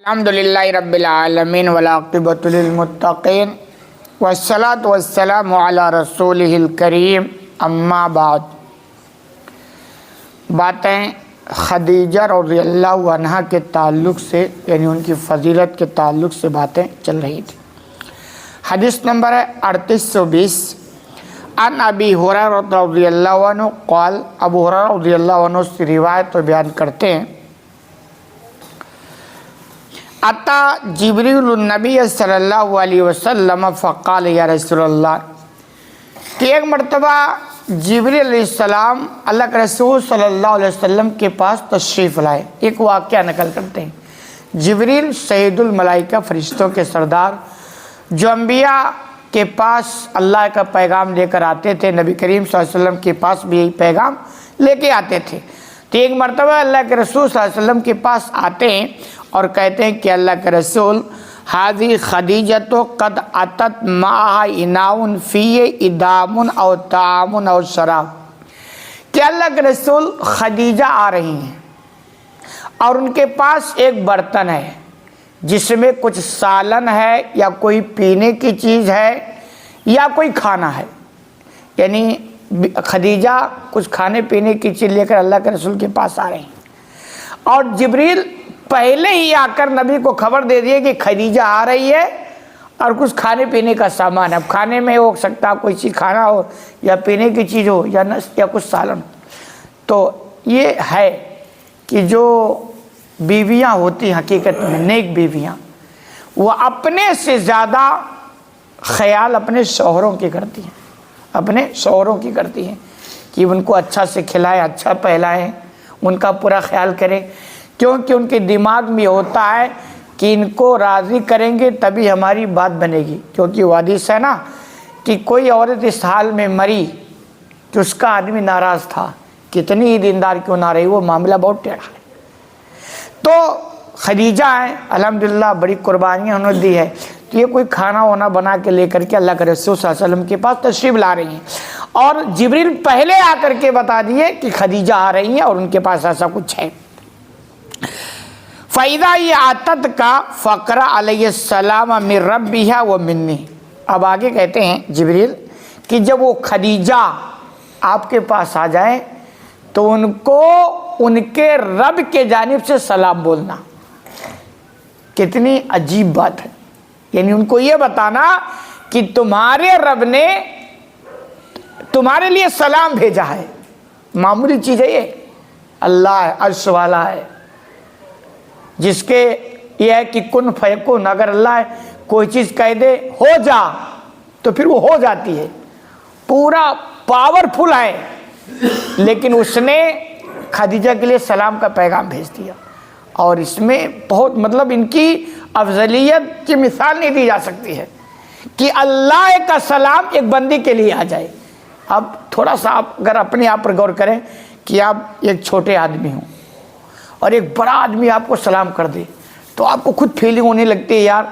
الحمدللہ رب العالمین والعاقبۃ للمتقین والصلاۃ والسلام علی رسولہ الکریم اما بعد۔ باتیں خدیجہ رضی اللہ عنہا کے تعلق سے یعنی ان کی فضیلت کے تعلق سے باتیں چل رہی تھی۔ حدیث نمبر ہے 3820 عن ابی ہریرہ رضی اللہ عنہ قال، ابو ہریرہ رضی اللہ عنہ سے روایت بیان کرتے ہیں، اتا جبریل النبی صلی اللہ علیہ وسلم فقال یا رسول اللہ، کہ ایک مرتبہ جبریل علیہ السلام اللہ کے رسول صلی اللہ علیہ وسلم کے پاس تشریف لائے۔ ایک واقعہ نقل کرتے ہیں۔ جبریل سید الملائکہ فرشتوں کے سردار جو انبیاء کے پاس اللہ کا پیغام لے کر آتے تھے، نبی کریم صلی اللہ علیہ وسلم کے پاس بھی یہی پیغام لے کے آتے تھے۔ تو ایک مرتبہ اللہ کے رسول صلی اللہ علیہ وسلم کے پاس آتے ہیں اور کہتے ہیں کہ اللہ کے رسول، حاضی خدیجۃ قد اتت معہا اناؤن فی ادام او طعام او شراب، کہ اللہ کے رسول خدیجہ آ رہی ہیں اور ان کے پاس ایک برتن ہے جس میں کچھ سالن ہے یا کوئی پینے کی چیز ہے یا کوئی کھانا ہے، یعنی خدیجہ کچھ کھانے پینے کی چیز لے کر اللہ کے رسول کے پاس آ رہے ہیں، اور جبریل پہلے ہی آ کر نبی کو خبر دے دیے کہ خدیجہ آ رہی ہے اور کچھ کھانے پینے کا سامان ہے۔ اب کھانے میں ہو سکتا کوئی چیز کھانا ہو یا پینے کی چیز ہو یا کچھ سالن ہو۔ تو یہ ہے کہ جو بیویاں ہوتی ہیں حقیقت میں نیک بیویاں، وہ اپنے سے زیادہ خیال اپنے شوہروں کی کرتی ہیں، اپنے شوہروں کی کرتی ہیں کہ ان کو اچھا سے کھلائیں، اچھا پہلائیں، ان کا پورا خیال کریں، کیونکہ ان کے دماغ میں ہوتا ہے کہ ان کو راضی کریں گے تبھی ہماری بات بنے گی۔ کیونکہ وہ حدیث ہے نا کہ کوئی عورت اس حال میں مری کہ اس کا آدمی ناراض تھا، کتنی ہی دیندار کیوں نہ رہی، وہ معاملہ بہت ٹیڑھا ہے۔ تو خدیجہ ہیں، الحمدللہ بڑی قربانیاں انہوں نے دی ہے، تو یہ کوئی کھانا وانا بنا کے لے کر کے اللہ کے رسول صلی اللہ علیہ وسلم کے پاس تشریف لا رہی ہیں، اور جبریل پہلے آ کر کے بتا دیے کہ خدیجہ آ رہی ہیں اور ان کے پاس ایسا کچھ ہے۔ فَإِذَا يَعْتَدْ کا فَقْرَ عَلَيْهِ السَّلَامَ مِن رَبِّهَا وَمِنِّي، اب آگے کہتے ہیں جبریل کہ جب وہ خدیجہ آپ کے پاس آ جائیں تو ان کو ان کے رب کے جانب سے سلام بولنا۔ کتنی عجیب بات ہے، یعنی ان کو یہ بتانا کہ تمہارے رب نے تمہارے لیے سلام بھیجا ہے۔ معمولی چیز ہے یہ، اللہ ہے، عرش والا ہے، جس کے یہ ہے کہ کن فیکن، اگر اللہ کوئی چیز کہہ دے ہو جا تو پھر وہ ہو جاتی ہے، پورا پاورفل ہے، لیکن اس نے خدیجہ کے لیے سلام کا پیغام بھیج دیا، اور اس میں بہت مطلب ان کی افضلیت کی مثال نہیں دی جا سکتی ہے کہ اللہ کا سلام ایک بندی کے لیے آ جائے۔ اب تھوڑا سا آپ اگر اپنے آپ پر غور کریں کہ آپ ایک چھوٹے آدمی ہوں اور ایک بڑا آدمی آپ کو سلام کر دے تو آپ کو خود فیلنگ ہونے لگتی ہے، یار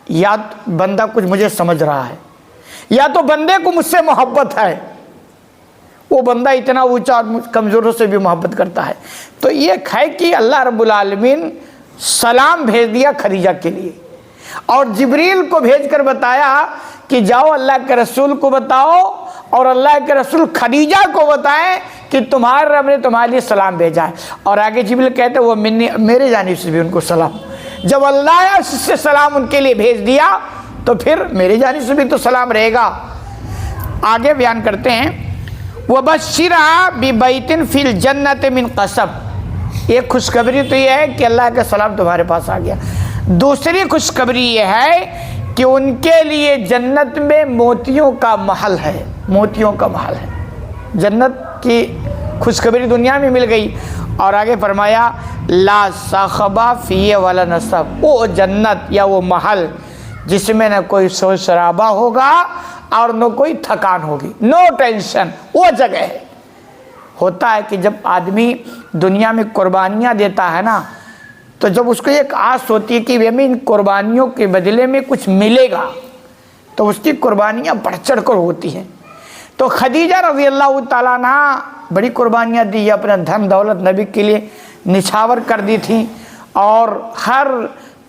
یا بندہ کچھ مجھے سمجھ رہا ہے یا تو بندے کو مجھ سے محبت ہے، وہ بندہ اتنا اونچا اور کمزوروں سے بھی محبت کرتا ہے۔ تو یہ ہے کہ اللہ رب العالمین سلام بھیج دیا خدیجہ کے لیے، اور جبریل کو بھیج کر بتایا کہ جاؤ اللہ کے رسول کو بتاؤ اور اللہ کے رسول خدیجہ کو بتائیں کہ تمہارے رب نے تمہارے لیے سلام بھیجا ہے۔ اور آگے جبریل کہتے ہیں وہ میرے جانب سے بھی ان کو سلام۔ جب اللہ سے سلام ان کے لیے بھیج دیا تو پھر میرے جانب سے بھی تو سلام رہے گا۔ آگے بیان کرتے ہیں وَبَشِّرْهَا بِبَيْتٍ فِي الْجَنَّةِ مِنْ قَصَبٍ، ایک خوشخبری تو یہ ہے کہ اللہ کا سلام تمہارے پاس آ گیا۔ دوسری خوشخبری یہ ہے کہ ان کے لیے جنت میں موتیوں کا محل ہے، موتیوں کا محل ہے۔ جنت کی خوشخبری دنیا میں مل گئی، اور آگے فرمایا لا صخبہ فیہ ولا نصب، وہ جنت یا وہ محل جس میں نہ کوئی شور شرابہ ہوگا اور نہ کوئی تھکان ہوگی، نو ٹینشن، وہ جگہ ہے۔ ہوتا ہے کہ جب آدمی دنیا میں قربانیاں دیتا ہے نا تو جب اس کو ایک آس ہوتی ہے کہ ہمیں ان قربانیوں کے بدلے میں کچھ ملے گا تو اس کی قربانیاں بڑھ چڑھ کر ہوتی ہیں۔ تو خدیجہ رضی اللہ تعالیٰ عنہ بڑی قربانیاں دی، اپنا دھن دولت نبی کے لیے نچھاور کر دی تھیں، اور ہر